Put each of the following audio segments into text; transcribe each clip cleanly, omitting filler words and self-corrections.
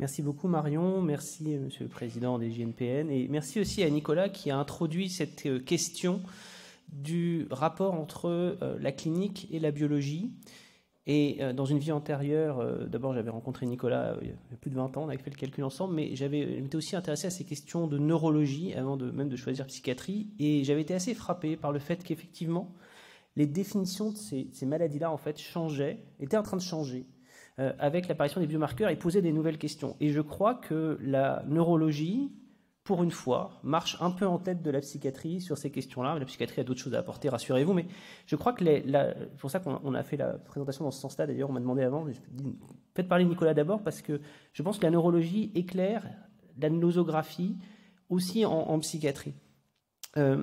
Merci beaucoup Marion, merci Monsieur le Président des JNPN et merci aussi à Nicolas qui a introduit cette question du rapport entre la clinique et la biologie. Et dans une vie antérieure, d'abord j'avais rencontré Nicolas il y a plus de 20 ans, on avait fait le calcul ensemble, mais je m'étais aussi intéressé à ces questions de neurologie avant même de choisir psychiatrie, et j'avais été assez frappé par le fait qu'effectivement les définitions de ces maladies-là en fait changeaient, étaient en train de changer avec l'apparition des biomarqueurs et posaient des nouvelles questions. Et je crois que la neurologie, pour une fois, marche un peu en tête de la psychiatrie sur ces questions-là. La psychiatrie a d'autres choses à apporter, rassurez-vous, mais je crois que c'est pour ça qu'on a fait la présentation dans ce sens-là. D'ailleurs, on m'a demandé avant, faites parler Nicolas d'abord, parce que je pense que la neurologie éclaire la nosographie aussi en psychiatrie. Alors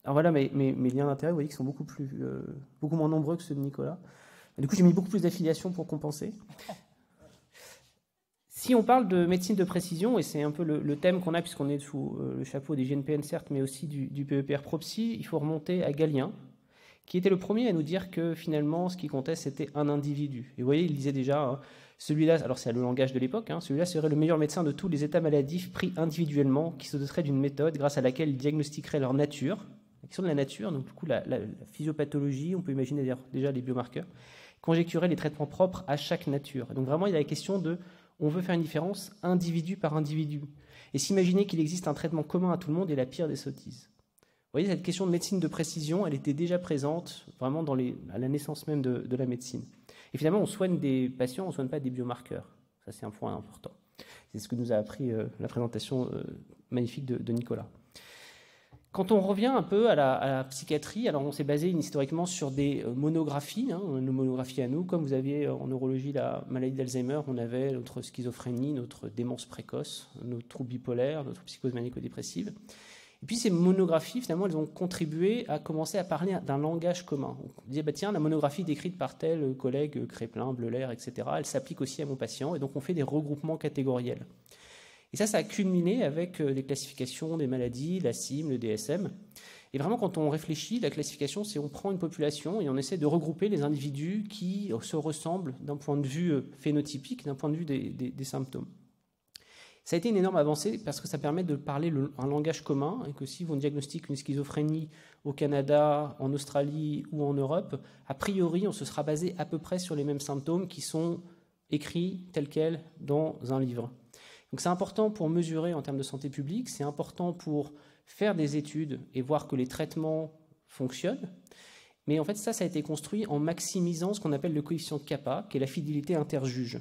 voilà mes liens d'intérêt, vous voyez qu'ils sont beaucoup moins nombreux que ceux de Nicolas. Et du coup, j'ai mis beaucoup plus d'affiliations pour compenser. Si on parle de médecine de précision, et c'est un peu le thème qu'on a puisqu'on est sous le chapeau des GNPN certes, mais aussi du PEPR Propsy, il faut remonter à Galien, qui était le premier à nous dire que finalement, ce qui comptait, c'était un individu. Et vous voyez, il disait déjà, hein, celui-là, alors c'est le langage de l'époque, hein, celui-là serait le meilleur médecin de tous les états maladifs pris individuellement, qui se doterait d'une méthode grâce à laquelle il diagnostiquerait leur nature, la question de la nature, donc du coup la physiopathologie, on peut imaginer déjà les biomarqueurs, conjecturer les traitements propres à chaque nature. Donc vraiment, il y a la question de, on veut faire une différence individu par individu. Et s'imaginer qu'il existe un traitement commun à tout le monde est la pire des sottises. Vous voyez, cette question de médecine de précision, elle était déjà présente vraiment à la naissance même de la médecine. Et finalement, on soigne des patients, on ne soigne pas des biomarqueurs. Ça, c'est un point important. C'est ce que nous a appris la présentation magnifique de Nicolas. Quand on revient un peu à la psychiatrie, alors on s'est basé historiquement sur des monographies, hein, nos monographies à nous, comme vous aviez en neurologie la maladie d'Alzheimer, on avait notre schizophrénie, notre démence précoce, notre trouble bipolaire, notre psychose maniaco-dépressive. Et puis ces monographies, finalement, elles ont contribué à commencer à parler d'un langage commun. On disait, bah, tiens, la monographie décrite par tel collègue, Créplin, Bleuler, etc., elle s'applique aussi à mon patient, et donc on fait des regroupements catégoriels. Et ça a culminé avec les classifications des maladies, la CIM, le DSM. Et vraiment, quand on réfléchit, la classification, c'est on prend une population et on essaie de regrouper les individus qui se ressemblent d'un point de vue phénotypique, d'un point de vue des symptômes. Ça a été une énorme avancée parce que ça permet de parler un langage commun et que si on diagnostique une schizophrénie au Canada, en Australie ou en Europe, a priori, on se sera basé à peu près sur les mêmes symptômes qui sont écrits tels quels dans un livre. Donc c'est important pour mesurer en termes de santé publique, c'est important pour faire des études et voir que les traitements fonctionnent. Mais en fait, ça a été construit en maximisant ce qu'on appelle le coefficient de kappa, qui est la fidélité interjuge.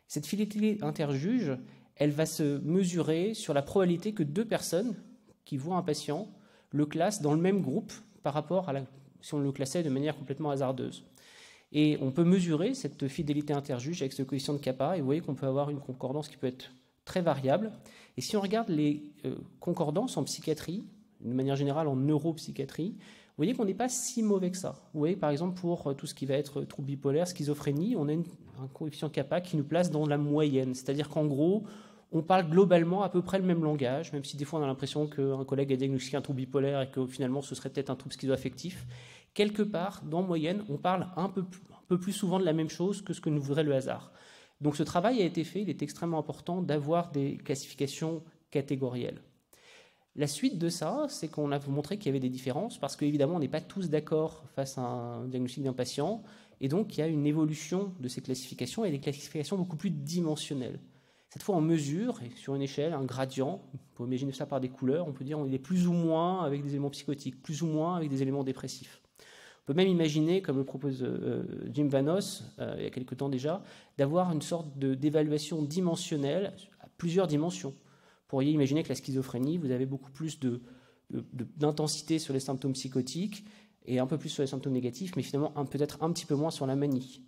Cette fidélité interjuge, elle va se mesurer sur la probabilité que deux personnes qui voient un patient le classent dans le même groupe par rapport à si on le classait de manière complètement hasardeuse. Et on peut mesurer cette fidélité interjuge avec ce coefficient de kappa, et vous voyez qu'on peut avoir une concordance qui peut être très variable. Et si on regarde les concordances en psychiatrie, de manière générale en neuropsychiatrie, vous voyez qu'on n'est pas si mauvais que ça. Vous voyez, par exemple, pour tout ce qui va être trouble bipolaire, schizophrénie, on a un coefficient kappa qui nous place dans la moyenne. C'est-à-dire qu'en gros, on parle globalement à peu près le même langage, même si des fois on a l'impression qu'un collègue a diagnostiqué un trouble bipolaire et que finalement ce serait peut-être un trouble schizoaffectif. Quelque part, dans moyenne, on parle un peu plus souvent de la même chose que ce que nous voudrait le hasard. Donc ce travail a été fait, il est extrêmement important d'avoir des classifications catégorielles. La suite de ça, c'est qu'on a montré qu'il y avait des différences, parce qu'évidemment, on n'est pas tous d'accord face à un diagnostic d'un patient, et donc il y a une évolution de ces classifications, et des classifications beaucoup plus dimensionnelles. Cette fois, on mesure, et sur une échelle, un gradient, on peut imaginer ça par des couleurs, on peut dire qu'il est plus ou moins avec des éléments psychotiques, plus ou moins avec des éléments dépressifs. On peut même imaginer, comme le propose Jim Vanos, il y a quelque temps déjà, d'avoir une sorte d'évaluation dimensionnelle à plusieurs dimensions. Vous pourriez imaginer que la schizophrénie, vous avez beaucoup plus d'intensité sur les symptômes psychotiques et un peu plus sur les symptômes négatifs, mais finalement peut-être un petit peu moins sur la manie.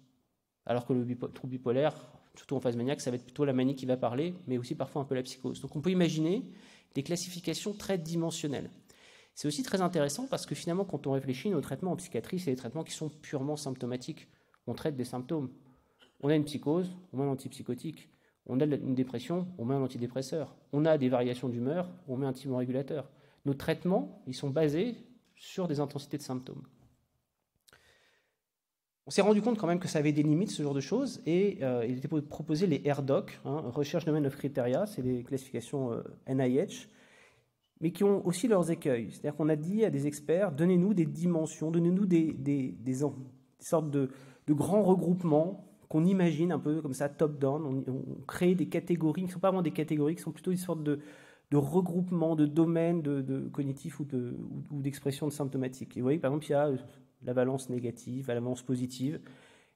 Alors que le trouble bipolaire, surtout en phase maniaque, ça va être plutôt la manie qui va parler, mais aussi parfois un peu la psychose. Donc on peut imaginer des classifications très dimensionnelles. C'est aussi très intéressant parce que finalement, quand on réfléchit, nos traitements en psychiatrie, c'est des traitements qui sont purement symptomatiques. On traite des symptômes. On a une psychose, on met un antipsychotique. On a une dépression, on met un antidépresseur. On a des variations d'humeur, on met un thymorégulateur. Nos traitements, ils sont basés sur des intensités de symptômes. On s'est rendu compte quand même que ça avait des limites, ce genre de choses, et il était proposé les RDoC, Research Domain of Criteria, c'est des classifications NIH, mais qui ont aussi leurs écueils. C'est-à-dire qu'on a dit à des experts, donnez-nous des dimensions, donnez-nous des sortes de grands regroupements qu'on imagine un peu comme ça, top-down. On crée des catégories qui ne sont pas vraiment des catégories, qui sont plutôt des sortes de regroupements, de domaines de cognitifs ou d'expressions de symptomatiques. Et vous voyez, par exemple, il y a la valence négative, la valence positive.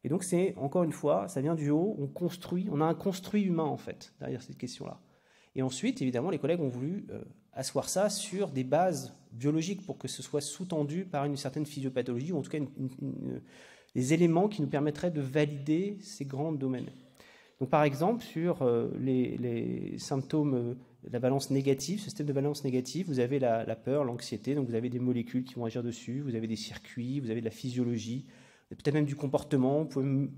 Et donc, c'est, encore une fois, ça vient du haut, on a un construit humain, en fait, derrière cette question-là. Et ensuite, évidemment, les collègues ont voulu asseoir ça sur des bases biologiques pour que ce soit sous-tendu par une certaine physiopathologie, ou en tout cas des éléments qui nous permettraient de valider ces grands domaines. Donc, par exemple, sur les symptômes de la valence négative, ce système de valence négative, vous avez la peur, l'anxiété, donc vous avez des molécules qui vont agir dessus, vous avez des circuits, vous avez de la physiologie, peut-être même du comportement, vous pouvez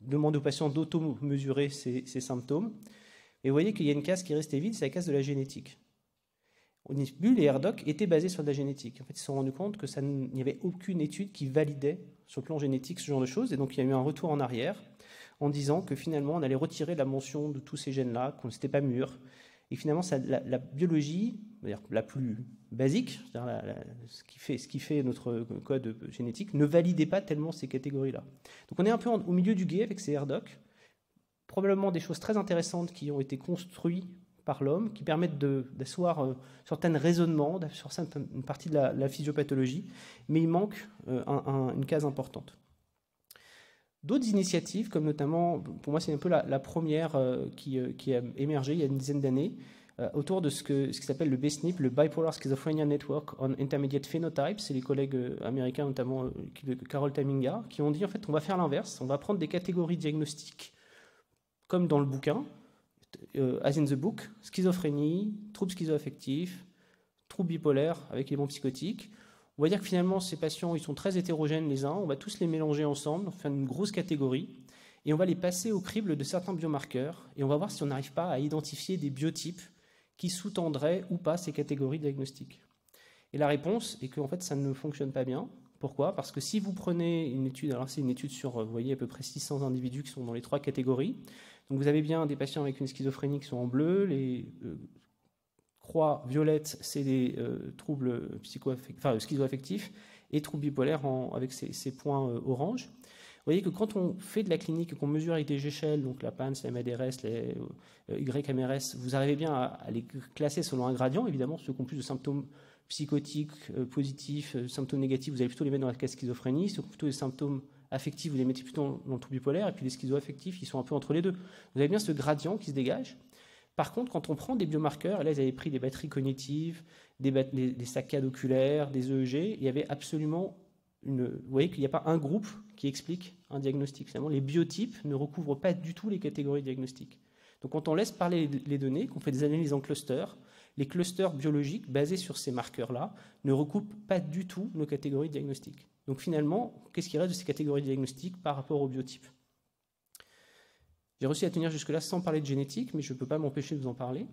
demander aux patients d'auto-mesurer ces symptômes. Et vous voyez qu'il y a une case qui est restée vide, c'est la case de la génétique. Au début, les RDoC étaient basés sur de la génétique. En fait, ils se sont rendus compte qu'il n'y avait aucune étude qui validait sur le plan génétique ce genre de choses. Et donc, il y a eu un retour en arrière en disant que finalement, on allait retirer la mention de tous ces gènes-là, qu'on n'était pas mûr. Et finalement, la biologie, la plus basique, ce qui fait notre code génétique, ne validait pas tellement ces catégories-là. Donc, on est un peu au milieu du gué avec ces RDoC. Probablement des choses très intéressantes qui ont été construites par l'homme, qui permettent d'asseoir certains raisonnements sur une partie de la physiopathologie, mais il manque une case importante. D'autres initiatives, comme notamment, pour moi c'est un peu la première qui a émergé il y a une dizaine d'années, autour de ce qui s'appelle le BSNP, le Bipolar Schizophrenia Network on Intermediate Phenotypes, c'est les collègues américains, notamment Carol Taminga, qui ont dit en fait on va faire l'inverse, on va prendre des catégories diagnostiques, comme dans le bouquin, as in the book, schizophrénie, troubles schizoaffectifs, troubles bipolaires avec les bons psychotiques. On va dire que finalement, ces patients, ils sont très hétérogènes les uns, on va tous les mélanger ensemble, faire une grosse catégorie, et on va les passer au crible de certains biomarqueurs, et on va voir si on n'arrive pas à identifier des biotypes qui sous-tendraient ou pas ces catégories diagnostiques. Et la réponse est qu'en fait, ça ne fonctionne pas bien. Pourquoi ? Parce que si vous prenez une étude, alors c'est une étude sur, vous voyez, à peu près 600 individus qui sont dans les 3 catégories, donc vous avez bien des patients avec une schizophrénie qui sont en bleu, les croix violettes, c'est les troubles schizoaffectifs, et troubles bipolaires avec ces points orange. Vous voyez que quand on fait de la clinique et qu'on mesure avec des échelles, donc la PANSS, la MADRS, les YMRS, vous arrivez bien à les classer selon un gradient, évidemment, ceux qui ont plus de symptômes psychotiques, positifs, symptômes négatifs, vous allez plutôt les mettre dans la case schizophrénie, ceux qui ont plutôt des symptômes affectifs, vous les mettez plutôt dans le trouble bipolaire, et puis les schizoaffectifs, ils sont un peu entre les deux. Vous avez bien ce gradient qui se dégage. Par contre, quand on prend des biomarqueurs, et là, ils avaient pris des batteries cognitives, des saccades oculaires, des EEG, il y avait absolument vous voyez qu'il n'y a pas un groupe qui explique un diagnostic. Finalement, les biotypes ne recouvrent pas du tout les catégories diagnostiques. Donc, quand on laisse parler les données, qu'on fait des analyses en clusters, les clusters biologiques basés sur ces marqueurs-là ne recoupent pas du tout nos catégories diagnostiques. Donc, finalement, qu'est-ce qui reste de ces catégories diagnostiques par rapport aux biotypes ? J'ai réussi à tenir jusque-là sans parler de génétique, mais je ne peux pas m'empêcher de vous en parler,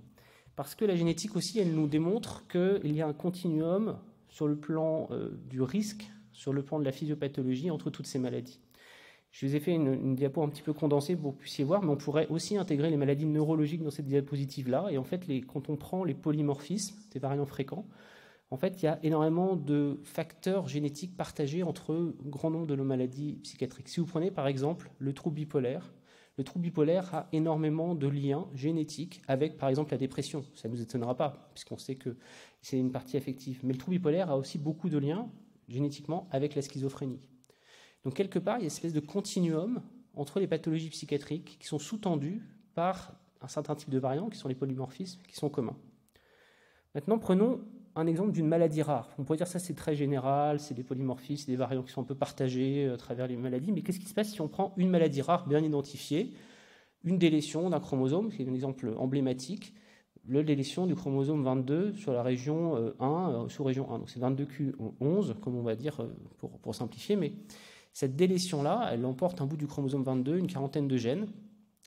parce que la génétique aussi, elle nous démontre qu'il y a un continuum sur le plan du risque, sur le plan de la physiopathologie entre toutes ces maladies. Je vous ai fait une diapo un petit peu condensée pour que vous puissiez voir, mais on pourrait aussi intégrer les maladies neurologiques dans cette diapositive-là. Et en fait, quand on prend les polymorphismes, des variants fréquents, en fait, il y a énormément de facteurs génétiques partagés entre un grand nombre de nos maladies psychiatriques. Si vous prenez par exemple le trouble bipolaire a énormément de liens génétiques avec, par exemple, la dépression. Ça ne nous étonnera pas, puisqu'on sait que c'est une partie affective. Mais le trouble bipolaire a aussi beaucoup de liens génétiquement avec la schizophrénie. Donc, quelque part, il y a une espèce de continuum entre les pathologies psychiatriques qui sont sous-tendues par un certain type de variants, qui sont les polymorphismes, qui sont communs. Maintenant, prenons un exemple d'une maladie rare. On pourrait dire ça, c'est très général, c'est des polymorphismes, des variants qui sont un peu partagés à travers les maladies, mais qu'est-ce qui se passe si on prend une maladie rare bien identifiée, une délétion d'un chromosome, qui est un exemple emblématique, la délétion du chromosome 22 sur la région 1, sous-région 1. Donc c'est 22q11, comme on va dire pour simplifier, mais cette délétion-là, elle emporte un bout du chromosome 22, une quarantaine de gènes,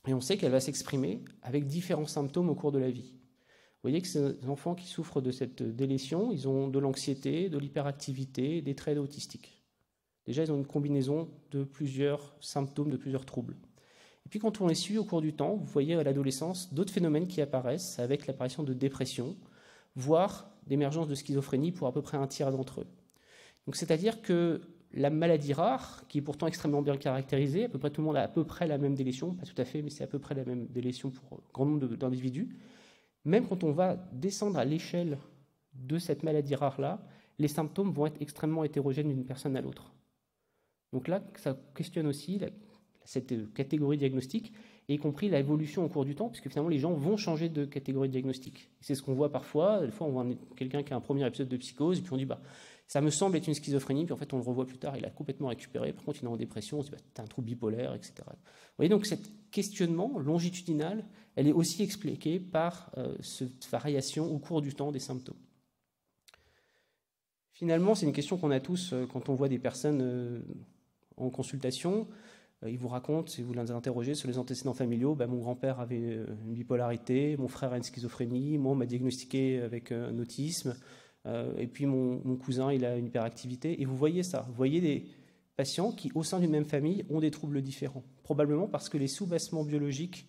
et on sait qu'elle va s'exprimer avec différents symptômes au cours de la vie. Vous voyez que ces enfants qui souffrent de cette délétion, ils ont de l'anxiété, de l'hyperactivité, des traits autistiques. Déjà, ils ont une combinaison de plusieurs symptômes, de plusieurs troubles. Et puis quand on les suit au cours du temps, vous voyez à l'adolescence d'autres phénomènes qui apparaissent avec l'apparition de dépression, voire d'émergence de schizophrénie pour à peu près un tiers d'entre eux. Donc c'est-à-dire que la maladie rare, qui est pourtant extrêmement bien caractérisée, à peu près tout le monde a à peu près la même délétion, pas tout à fait, mais c'est à peu près la même délétion pour un grand nombre d'individus, même quand on va descendre à l'échelle de cette maladie rare-là, les symptômes vont être extrêmement hétérogènes d'une personne à l'autre. Donc là, ça questionne aussi cette catégorie diagnostique, y compris l'évolution au cours du temps, puisque finalement les gens vont changer de catégorie diagnostique. C'est ce qu'on voit parfois. Des fois, on voit quelqu'un qui a un premier épisode de psychose, et puis on dit, ça me semble être une schizophrénie, puis en fait, on le revoit plus tard, il a complètement récupéré. Par contre, il est en dépression, on se dit, t'as un trouble bipolaire, etc. Vous voyez, donc, cet questionnement longitudinal, elle est aussi expliquée par cette variation au cours du temps des symptômes. Finalement, c'est une question qu'on a tous quand on voit des personnes en consultation. Ils vous racontent, si vous les interrogez sur les antécédents familiaux, mon grand-père avait une bipolarité, mon frère a une schizophrénie, moi on m'a diagnostiqué avec un autisme, et puis mon cousin il a une hyperactivité. Et vous voyez ça, vous voyez des patients qui au sein d'une même famille ont des troubles différents. Probablement parce que les sous-bassements biologiques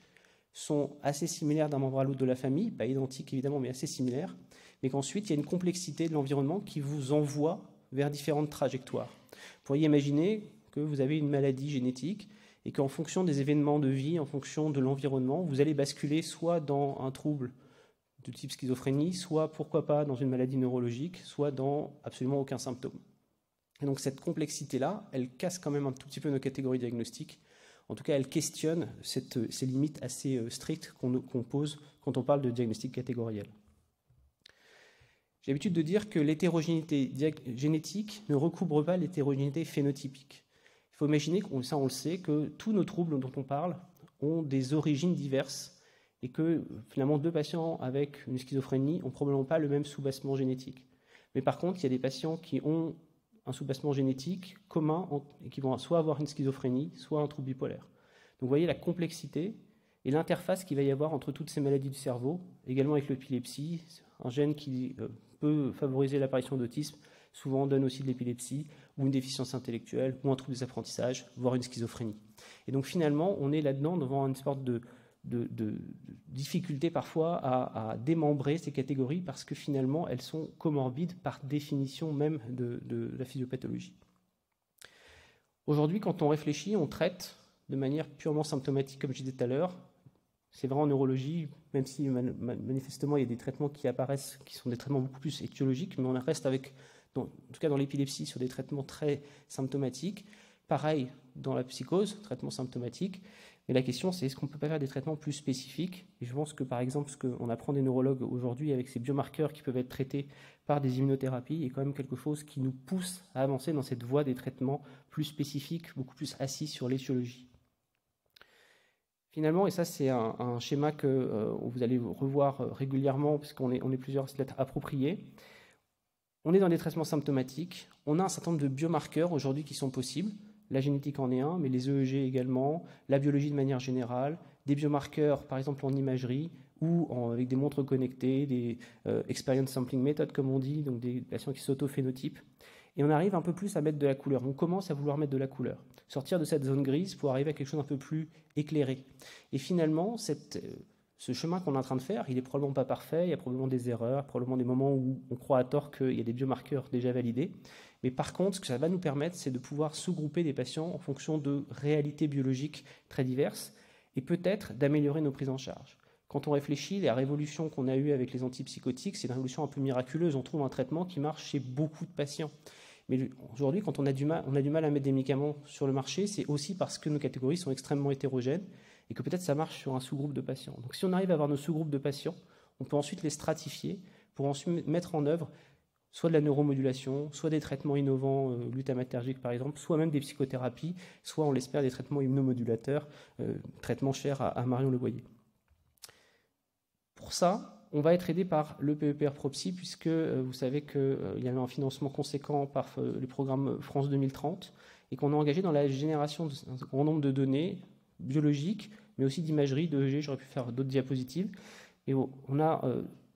sont assez similaires d'un membre à l'autre de la famille, pas identiques évidemment mais assez similaires, mais qu'ensuite il y a une complexité de l'environnement qui vous envoie vers différentes trajectoires. Vous pourriez imaginer que vous avez une maladie génétique et qu'en fonction des événements de vie, en fonction de l'environnement, vous allez basculer soit dans un trouble de type schizophrénie, soit, pourquoi pas, dans une maladie neurologique, soit dans absolument aucun symptôme. Et donc cette complexité-là, elle casse quand même un tout petit peu nos catégories diagnostiques. En tout cas, elle questionne ces limites assez strictes qu'on pose quand on parle de diagnostic catégoriel. J'ai l'habitude de dire que l'hétérogénéité génétique ne recouvre pas l'hétérogénéité phénotypique. Il faut imaginer, ça on le sait, que tous nos troubles dont on parle ont des origines diverses et que finalement 2 patients avec une schizophrénie n'ont probablement pas le même sous-bassement génétique. Mais par contre, il y a des patients qui ont un sous-bassement génétique commun et qui vont soit avoir une schizophrénie, soit un trouble bipolaire. Donc vous voyez la complexité et l'interface qu'il va y avoir entre toutes ces maladies du cerveau, également avec l'épilepsie, un gène qui peut favoriser l'apparition d'autisme, souvent donne aussi de l'épilepsie, ou une déficience intellectuelle, ou un trouble des apprentissages, voire une schizophrénie. Et donc finalement, on est là-dedans devant une sorte de difficulté parfois à démembrer ces catégories parce que finalement, elles sont comorbides par définition même de la physiopathologie. Aujourd'hui, quand on réfléchit, on traite de manière purement symptomatique, comme je disais tout à l'heure. C'est vrai en neurologie, même si manifestement il y a des traitements qui apparaissent, qui sont des traitements beaucoup plus étiologiques, mais on reste avec, en tout cas dans l'épilepsie, sur des traitements très symptomatiques. Pareil dans la psychose, traitement symptomatique. Mais la question, c'est est-ce qu'on ne peut pas faire des traitements plus spécifiques? Et je pense que par exemple, ce qu'on apprend des neurologues aujourd'hui avec ces biomarqueurs qui peuvent être traités par des immunothérapies est quand même quelque chose qui nous pousse à avancer dans cette voie des traitements plus spécifiques, beaucoup plus assis sur l'étiologie. Finalement, et ça c'est un schéma que vous allez revoir régulièrement, puisqu'on est plusieurs à se l'être approprié, on est dans des traitements symptomatiques, on a un certain nombre de biomarqueurs aujourd'hui qui sont possibles, la génétique en est un, mais les EEG également, la biologie de manière générale, des biomarqueurs par exemple en imagerie, ou avec des montres connectées, des experience sampling method comme on dit, donc des patients qui s'auto-phénotypent. Et on arrive un peu plus à mettre de la couleur. On commence à vouloir mettre de la couleur. Sortir de cette zone grise pour arriver à quelque chose d'un peu plus éclairé. Et finalement, ce chemin qu'on est en train de faire, il n'est probablement pas parfait, il y a probablement des erreurs, probablement des moments où on croit à tort qu'il y a des biomarqueurs déjà validés. Mais par contre, ce que ça va nous permettre, c'est de pouvoir sous-grouper des patients en fonction de réalités biologiques très diverses et peut-être d'améliorer nos prises en charge. Quand on réfléchit, la révolution qu'on a eue avec les antipsychotiques, c'est une révolution un peu miraculeuse. On trouve un traitement qui marche chez beaucoup de patients. Mais aujourd'hui, quand on a du mal à mettre des médicaments sur le marché, c'est aussi parce que nos catégories sont extrêmement hétérogènes et que peut-être ça marche sur un sous-groupe de patients. Donc si on arrive à avoir nos sous-groupes de patients, on peut ensuite les stratifier pour ensuite mettre en œuvre soit de la neuromodulation, soit des traitements innovants, glutamatergiques par exemple, soit même des psychothérapies, soit on l'espère des traitements immunomodulateurs, traitements chers à Marion Leboyer. Pour ça, on va être aidé par le PEPR ProPsy, puisque vous savez qu'il y a un financement conséquent par le programme France 2030 et qu'on est engagé dans la génération d'un grand nombre de données biologiques, mais aussi d'imagerie, d'EEG, j'aurais pu faire d'autres diapositives. Et on a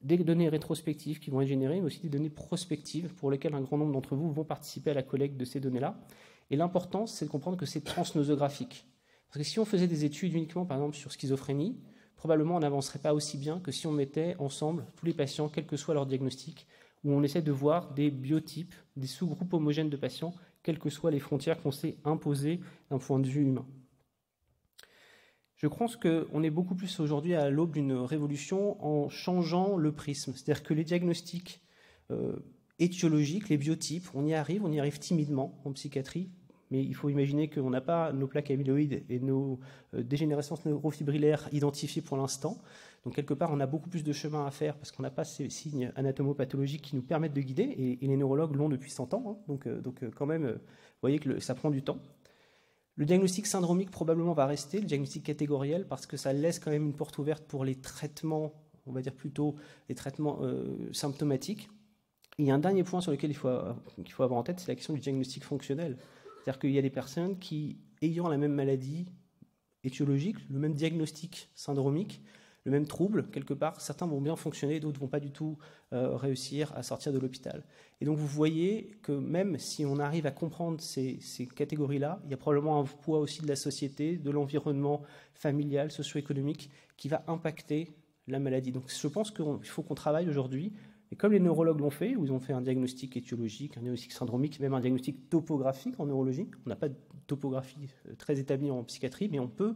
des données rétrospectives qui vont être générées, mais aussi des données prospectives pour lesquelles un grand nombre d'entre vous vont participer à la collecte de ces données-là. Et l'important, c'est de comprendre que c'est transnosographique. Parce que si on faisait des études uniquement, par exemple, sur schizophrénie, probablement on n'avancerait pas aussi bien que si on mettait ensemble tous les patients, quel que soit leur diagnostic, où on essaie de voir des biotypes, des sous-groupes homogènes de patients, quelles que soient les frontières qu'on s'est imposées d'un point de vue humain. Je pense qu'on est beaucoup plus aujourd'hui à l'aube d'une révolution en changeant le prisme. C'est-à-dire que les diagnostics étiologiques, les biotypes, on y arrive timidement en psychiatrie, mais il faut imaginer qu'on n'a pas nos plaques amyloïdes et nos dégénérescences neurofibrillaires identifiées pour l'instant. Donc quelque part, on a beaucoup plus de chemin à faire parce qu'on n'a pas ces signes anatomopathologiques qui nous permettent de guider, et les neurologues l'ont depuis 100 ans. Hein. Donc quand même, vous voyez que ça prend du temps. Le diagnostic syndromique probablement va rester, le diagnostic catégoriel, parce que ça laisse quand même une porte ouverte pour les traitements, on va dire plutôt les traitements symptomatiques. Et il y a un dernier point sur lequel il faut avoir en tête, c'est la question du diagnostic fonctionnel. C'est-à-dire qu'il y a des personnes qui, ayant la même maladie étiologique, le même diagnostic syndromique, le même trouble, quelque part, certains vont bien fonctionner, d'autres ne vont pas du tout réussir à sortir de l'hôpital. Et donc vous voyez que même si on arrive à comprendre ces catégories-là, il y a probablement un poids aussi de la société, de l'environnement familial, socio-économique, qui va impacter la maladie. Donc je pense qu'il faut qu'on travaille aujourd'hui, et comme les neurologues l'ont fait, où ils ont fait un diagnostic étiologique, un diagnostic syndromique, même un diagnostic topographique en neurologie. On n'a pas de topographie très établie en psychiatrie, mais on peut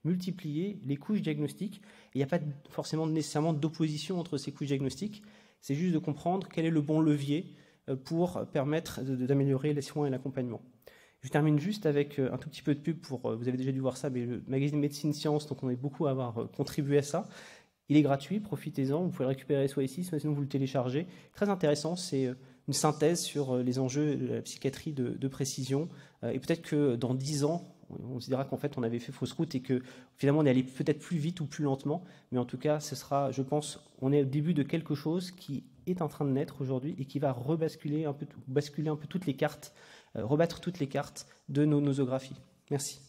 multiplier les couches diagnostiques. Il n'y a pas forcément nécessairement d'opposition entre ces couches diagnostiques. C'est juste de comprendre quel est le bon levier pour permettre d'améliorer les soins et l'accompagnement. Je termine juste avec un tout petit peu de pub pour, vous avez déjà dû voir ça, mais le magazine Médecine Science, donc on est beaucoup à avoir contribué à ça. Il est gratuit, profitez-en, vous pouvez le récupérer soit ici, soit sinon vous le téléchargez. Très intéressant, c'est une synthèse sur les enjeux de la psychiatrie de précision. Et peut-être que dans 10 ans, on se dira qu'en fait on avait fait fausse route et que finalement on est allé peut-être plus vite ou plus lentement. Mais en tout cas, ce sera, je pense, on est au début de quelque chose qui est en train de naître aujourd'hui et qui va basculer un peu toutes les cartes, rebattre toutes les cartes de nos nosographies. Merci.